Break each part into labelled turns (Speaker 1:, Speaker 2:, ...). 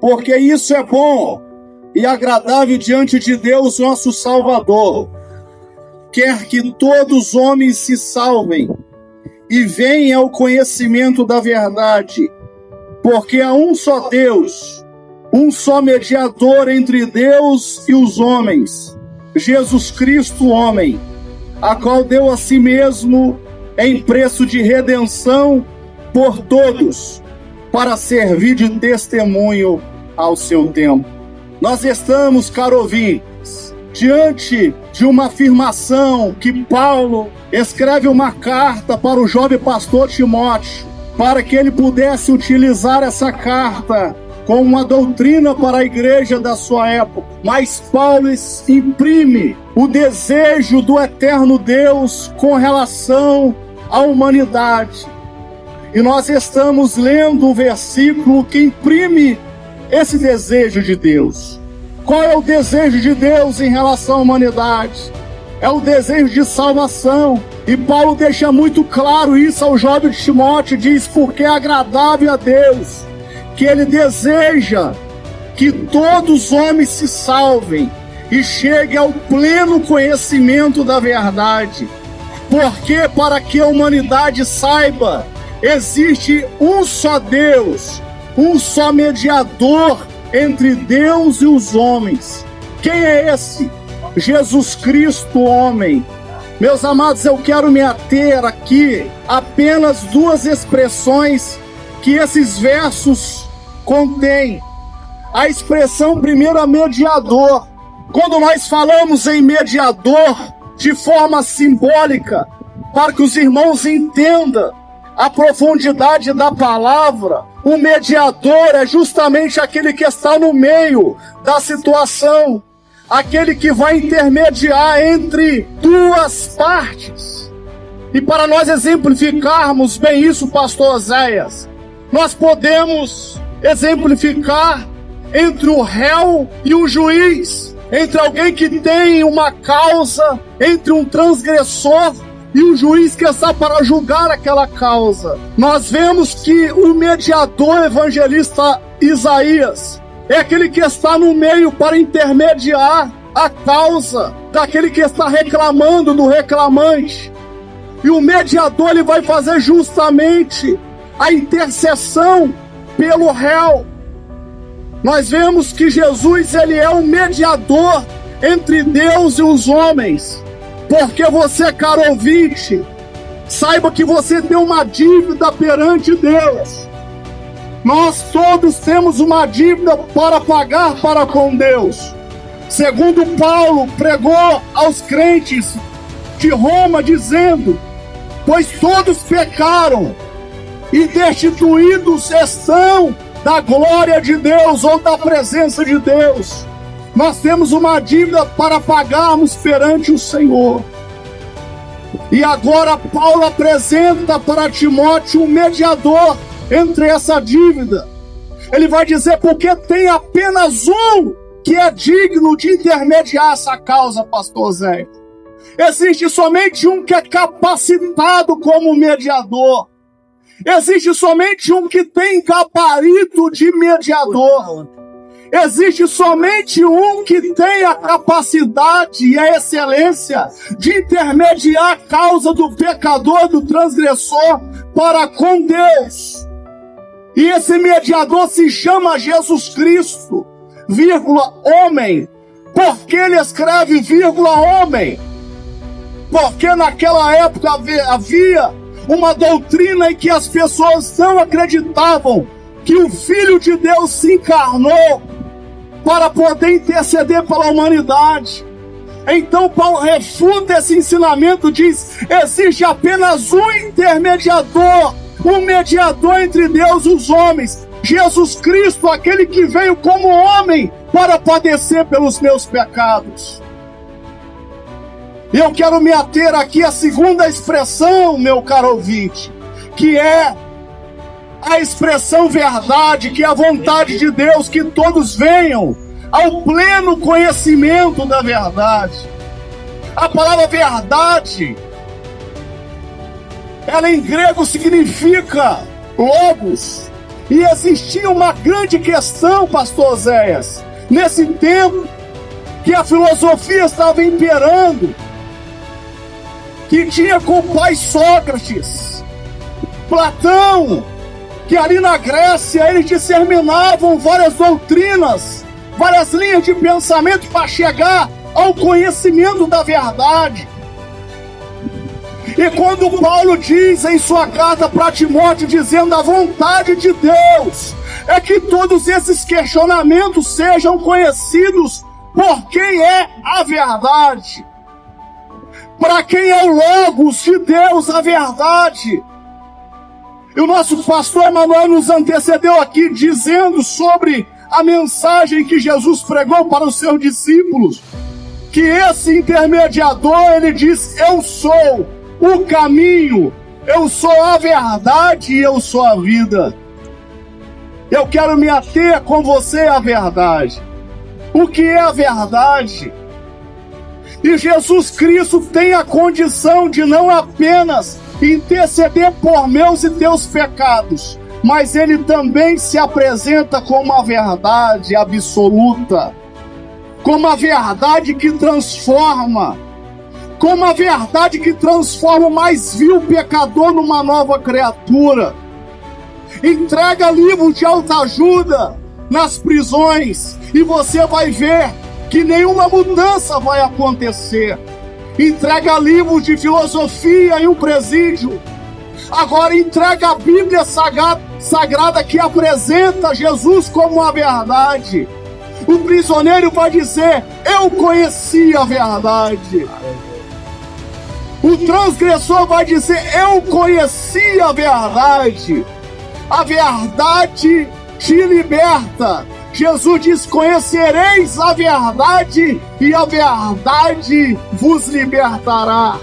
Speaker 1: porque isso é bom e agradável diante de Deus, nosso Salvador. Quer que todos os homens se salvem e venham ao conhecimento da verdade, porque há um só Deus, um só mediador entre Deus e os homens, Jesus Cristo, homem, a qual deu a si mesmo em preço de redenção por todos, para servir de testemunho ao seu tempo. Nós estamos, caro ouvintes, diante de uma afirmação que Paulo escreve uma carta para o jovem pastor Timóteo, para que ele pudesse utilizar essa carta como uma doutrina para a igreja da sua época. Mas Paulo imprime o desejo do eterno Deus com relação à humanidade. E nós estamos lendo um versículo que imprime esse desejo de Deus. Qual é o desejo de Deus em relação à humanidade? É o desejo de salvação. E Paulo deixa muito claro isso ao jovem Timóteo, diz, porque é agradável a Deus, que ele deseja que todos os homens se salvem e cheguem ao pleno conhecimento da verdade. Porque para que a humanidade saiba, existe um só Deus, um só mediador entre Deus e os homens. Quem é esse? Jesus Cristo, homem. Meus amados, eu quero me ater aqui apenas duas expressões que esses versos contêm. A expressão primeira, mediador. Quando nós falamos em mediador de forma simbólica, para que os irmãos entendam a profundidade da palavra, o mediador é justamente aquele que está no meio da situação, aquele que vai intermediar entre duas partes. E para nós exemplificarmos bem isso, pastor Oséias, nós podemos exemplificar entre o réu e o juiz, entre alguém que tem uma causa, entre um transgressor e o juiz que está para julgar aquela causa. Nós vemos que o mediador evangelista Isaías é aquele que está no meio para intermediar a causa daquele que está reclamando do reclamante. E o mediador, ele vai fazer justamente a intercessão pelo réu. Nós vemos que Jesus, ele é o mediador entre Deus e os homens. Porque você, caro ouvinte, saiba que você tem uma dívida perante Deus. Nós todos temos uma dívida para pagar para com Deus. Segundo Paulo pregou aos crentes de Roma, dizendo: pois todos pecaram e destituídos estão da glória de Deus ou da presença de Deus. Nós temos uma dívida para pagarmos perante o Senhor. E agora Paulo apresenta para Timóteo um mediador entre essa dívida. Ele vai dizer, porque tem apenas um que é digno de intermediar essa causa, pastor Zé. Existe somente um que é capacitado como mediador. Existe somente um que tem gabarito de mediador. Existe somente um que tem a capacidade e a excelência de intermediar a causa do pecador, do transgressor, para com Deus. E esse mediador se chama Jesus Cristo, vírgula, homem. Por que ele escreve, vírgula, homem? Porque naquela época havia uma doutrina em que as pessoas não acreditavam que o Filho de Deus se encarnou para poder interceder pela humanidade. Então Paulo refuta esse ensinamento, diz, existe apenas um intermediador, um mediador entre Deus e os homens, Jesus Cristo, aquele que veio como homem para padecer pelos meus pecados. E eu quero me ater aqui à segunda expressão, meu caro ouvinte, que é a expressão verdade, que é a vontade de Deus, que todos venham ao pleno conhecimento da verdade. A palavra verdade, ela em grego significa logos, E existia uma grande questão, pastor Zéias, nesse tempo, que a filosofia estava imperando, que tinha como pai Sócrates, Platão, que ali na Grécia eles disseminavam várias doutrinas, várias linhas de pensamento para chegar ao conhecimento da verdade. E quando Paulo diz em sua carta para Timóteo, dizendo: a vontade de Deus é que todos esses questionamentos sejam conhecidos por quem é a verdade, para quem é o Logos de Deus, a verdade. E o nosso pastor Emanuel nos antecedeu aqui dizendo sobre a mensagem que Jesus pregou para os seus discípulos, que esse intermediador, ele diz: eu sou o caminho, eu sou a verdade e eu sou a vida. Eu quero me ater com você à verdade. O que é a verdade? E Jesus Cristo tem a condição de não apenas interceder por meus e teus pecados, mas ele também se apresenta como a verdade absoluta, como a verdade que transforma, como a verdade que transforma o mais vil pecador numa nova criatura. Entrega livros de autoajuda nas prisões e você vai ver que nenhuma mudança vai acontecer. Entrega livros de filosofia em um presídio. Agora entrega a Bíblia sagrada que apresenta Jesus como a verdade. O prisioneiro vai dizer: eu conheci a verdade. O transgressor vai dizer: eu conheci a verdade. A verdade te liberta. Jesus diz: conhecereis a verdade e a verdade vos libertará.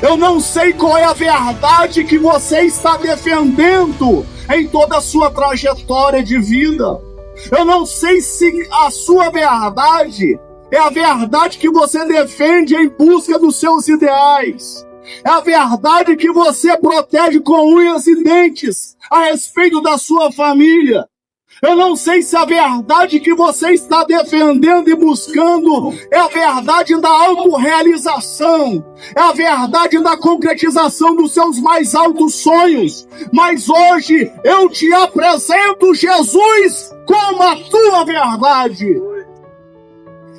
Speaker 1: Eu não sei qual é a verdade que você está defendendo em toda a sua trajetória de vida. Eu não sei se a sua verdade é a verdade que você defende em busca dos seus ideais. É a verdade que você protege com unhas e dentes a respeito da sua família. Eu não sei se a verdade que você está defendendo e buscando é a verdade da autorrealização, é a verdade da concretização dos seus mais altos sonhos. Mas hoje eu te apresento Jesus como a tua verdade.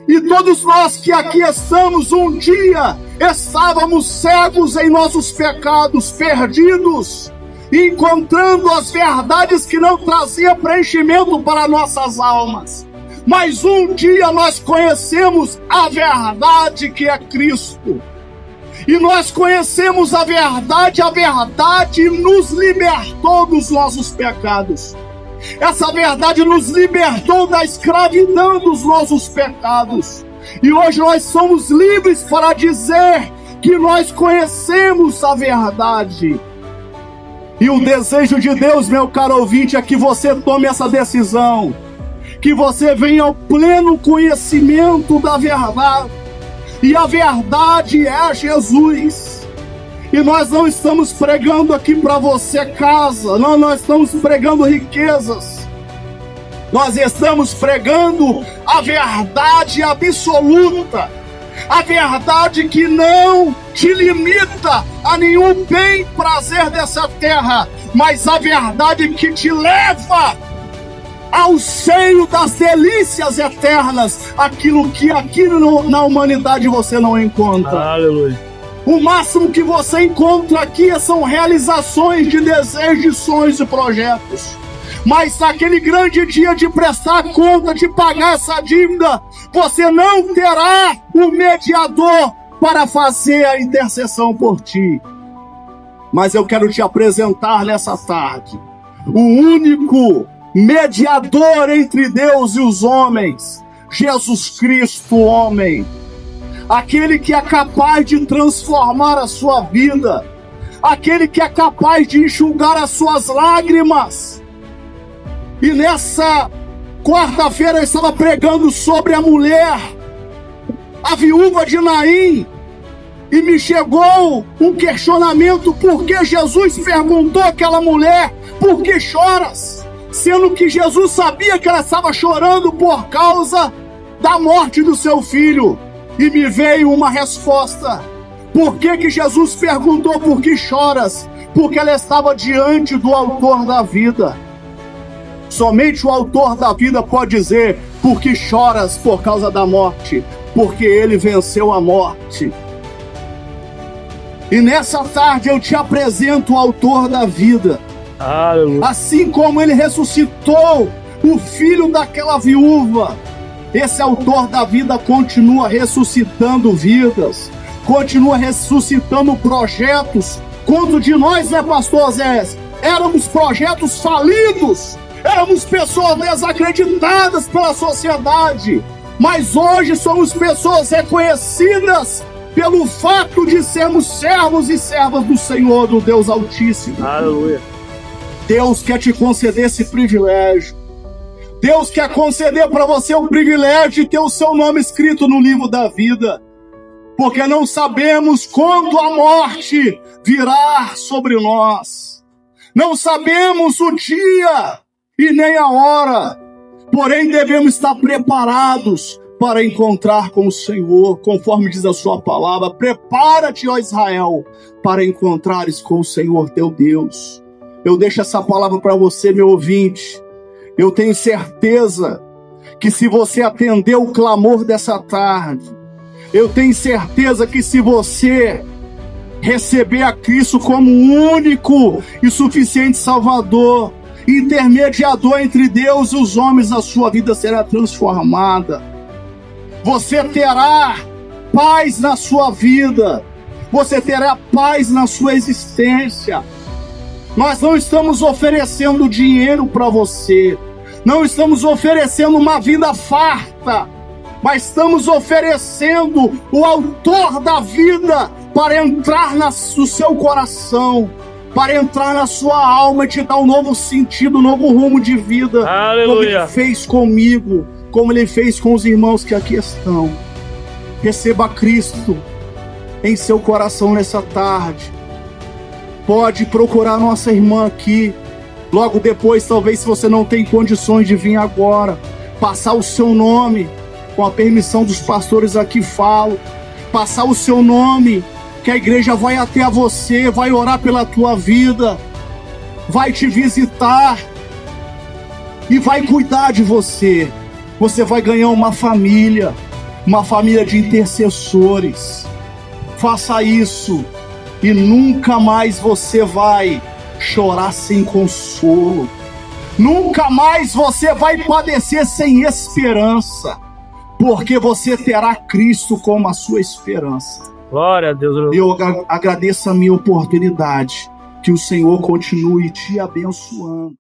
Speaker 1: E todos nós que aqui estamos, um dia estávamos cegos em nossos pecados, perdidos, encontrando as verdades que não traziam preenchimento para nossas almas. Mas um dia nós conhecemos a verdade que é Cristo. E nós conhecemos a verdade nos libertou dos nossos pecados. Essa verdade nos libertou da escravidão dos nossos pecados. E hoje nós somos livres para dizer que nós conhecemos a verdade. E o desejo de Deus, meu caro ouvinte, é que você tome essa decisão, que você venha ao pleno conhecimento da verdade. E a verdade é Jesus. E nós não estamos pregando aqui para você casa, não, nós estamos pregando riquezas. Nós estamos pregando a verdade absoluta, a verdade que não te limita a nenhum bem prazer dessa terra, mas a verdade que te leva ao seio das delícias eternas, aquilo que aqui na humanidade você não encontra.
Speaker 2: Aleluia.
Speaker 1: O máximo que você encontra aqui são realizações de desejos, de sonhos e projetos. Mas naquele grande dia de prestar conta, de pagar essa dívida, você não terá o mediador para fazer a intercessão por ti. Mas eu quero te apresentar nessa tarde o único mediador entre Deus e os homens, Jesus Cristo, homem. Aquele que é capaz de transformar a sua vida, aquele que é capaz de enxugar as suas lágrimas. E nessa quarta-feira eu estava pregando sobre a mulher, a viúva de Naim, E me chegou um questionamento, por que Jesus perguntou àquela mulher, por que choras? Sendo que Jesus sabia que ela estava chorando por causa da morte do seu filho. E me veio uma resposta. Por que Jesus perguntou por que choras? Porque ela estava diante do autor da vida. Somente o autor da vida pode dizer, por que choras por causa da morte? Porque ele venceu a morte. E nessa tarde eu te apresento o autor da vida. Aleluia. Assim como ele ressuscitou o filho daquela viúva, esse autor da vida continua ressuscitando vidas, continua ressuscitando projetos. Quanto de nós, né, pastor Zé? Éramos projetos falidos, éramos pessoas desacreditadas pela sociedade, mas hoje somos pessoas reconhecidas pelo fato de sermos servos e servas do Senhor, do Deus Altíssimo. Aleluia. Deus quer te conceder esse privilégio. Deus quer conceder para você o privilégio de ter o seu nome escrito no livro da vida. Porque não sabemos quando a morte virá sobre nós. Não sabemos o dia e nem a hora. Porém, devemos estar preparados para encontrar com o Senhor, conforme diz a sua palavra. Prepara-te, ó Israel, para encontrares com o Senhor teu Deus. Eu deixo essa palavra para você, meu ouvinte. Eu tenho certeza que se você atender o clamor dessa tarde, eu tenho certeza que se você receber a Cristo como único e suficiente Salvador, intermediador entre Deus e os homens, a sua vida será transformada. Você terá paz na sua vida. Você terá paz na sua existência. Nós não estamos oferecendo dinheiro para você. Não estamos oferecendo uma vida farta. Mas estamos oferecendo o autor da vida para entrar no seu coração, para entrar na sua alma e te dar um novo sentido, um novo rumo de vida. Aleluia. Como ele fez comigo, como ele fez com os irmãos que aqui estão. Receba Cristo em seu coração nessa tarde. Pode procurar nossa irmã aqui. Logo depois, talvez, se você não tem condições de vir agora, passar o seu nome, com a permissão dos pastores aqui falo, passar o seu nome, que a igreja vai até a você, vai orar pela tua vida, vai te visitar e vai cuidar de você. Você vai ganhar uma família de intercessores. Faça isso e nunca mais você vai chorar sem consolo. Nunca mais você vai padecer sem esperança, porque você terá Cristo como a sua esperança. Glória a Deus. Eu agradeço a minha oportunidade. Que o Senhor continue te abençoando.